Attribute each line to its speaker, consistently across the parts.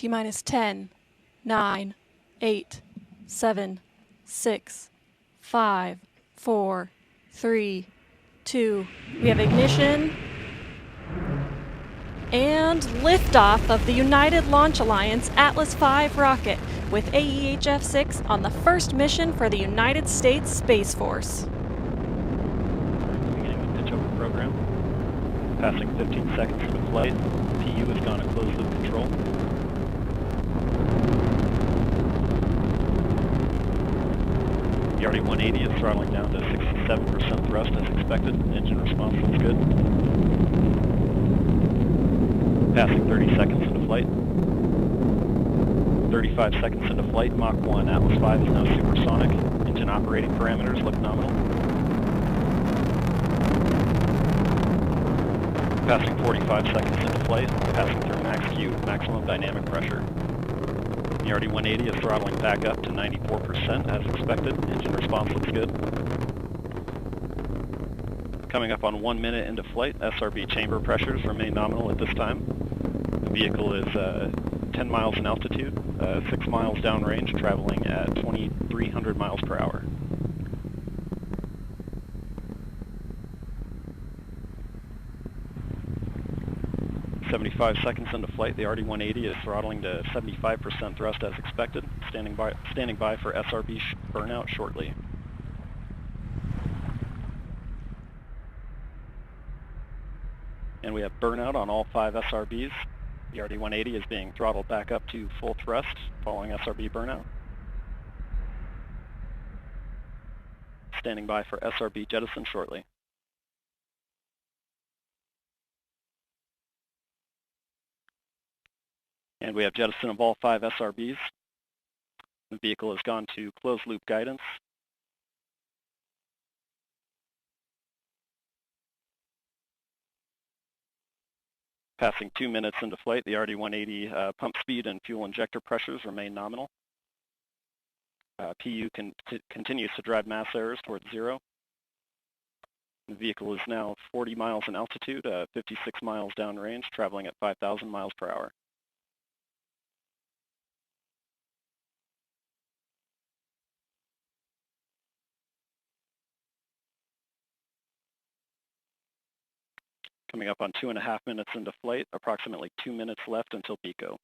Speaker 1: T-minus 10, 9, 8, 7, 6, 5, 4, 3, 2. We have ignition and liftoff of the United Launch Alliance Atlas V rocket with AEHF-6 on the first mission for the United States Space Force.
Speaker 2: Beginning the pitch over program. Passing 15 seconds into flight. PU has gone to closed loop control. The RD-180 is throttling down to 67% thrust as expected. Engine response looks good. Passing 30 seconds into flight. 35 seconds into flight. Mach 1 Atlas V is now supersonic. Engine operating parameters look nominal. Passing 45 seconds into flight. Passing through max Q, maximum dynamic pressure. The RD-180 is throttling back up to 94% as expected. Engine response looks good. Coming up on 1 minute into flight, SRB chamber pressures remain nominal at this time. The vehicle is 10 miles in altitude, 6 miles downrange, traveling at 2,300 miles per hour. "75 seconds into flight, the RD-180 is throttling to 75% thrust as expected, standing by for SRB burnout shortly. And we have burnout on all 5 SRBs. The RD-180 is being throttled back up to full thrust following SRB burnout. Standing by for SRB jettison shortly. And we have jettison of all 5 SRBs. The vehicle has gone to closed loop guidance. Passing 2 minutes into flight, the RD-180 pump speed and fuel injector pressures remain nominal. PU continues to drive mass errors towards 0. The vehicle is now 40 miles in altitude, 56 miles downrange, traveling at 5,000 miles per hour. Coming up on 2.5 minutes into flight, approximately 2 minutes left until PICO.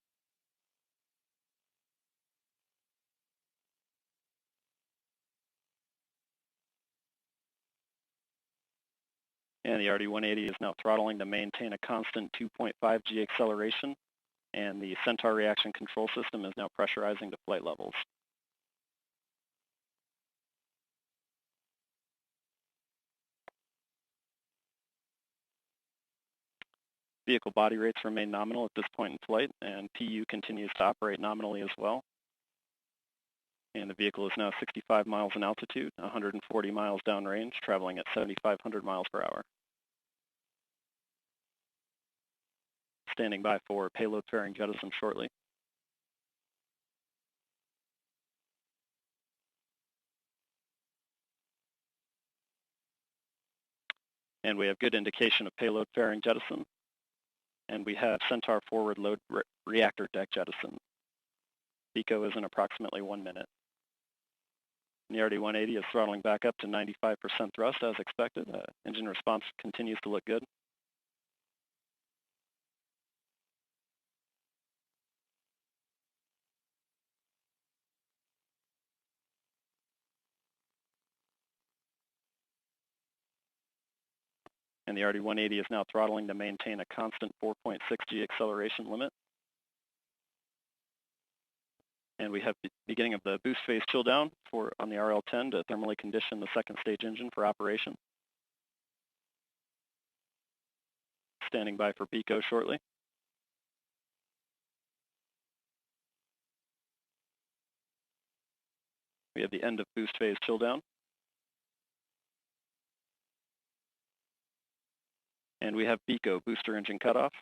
Speaker 2: And the RD-180 is now throttling to maintain a constant 2.5 G acceleration, and the Centaur reaction control system is now pressurizing to flight levels. Vehicle body rates remain nominal at this point in flight, and PU continues to operate nominally as well. And the vehicle is now 65 miles in altitude, 140 miles downrange, traveling at 7,500 miles per hour. Standing by for payload fairing jettison shortly. And we have good indication of payload fairing jettison. And we have Centaur forward load reactor deck jettison. PICO is in approximately 1 minute. The RD-180 is throttling back up to 95% thrust as expected. Engine response continues to look good. And the RD-180 is now throttling to maintain a constant 4.6 G acceleration limit. And we have the beginning of the boost phase chill down on the RL-10 to thermally condition the second stage engine for operation. Standing by for PICO shortly. We have the end of boost phase chill down. And we have PICO, booster engine cutoff.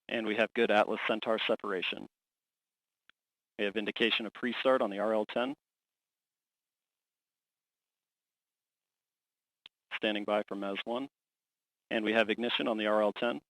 Speaker 2: And we have good Atlas Centaur separation. We have indication of pre-start on the RL-10. Standing by for MES-1. And we have ignition on the RL-10.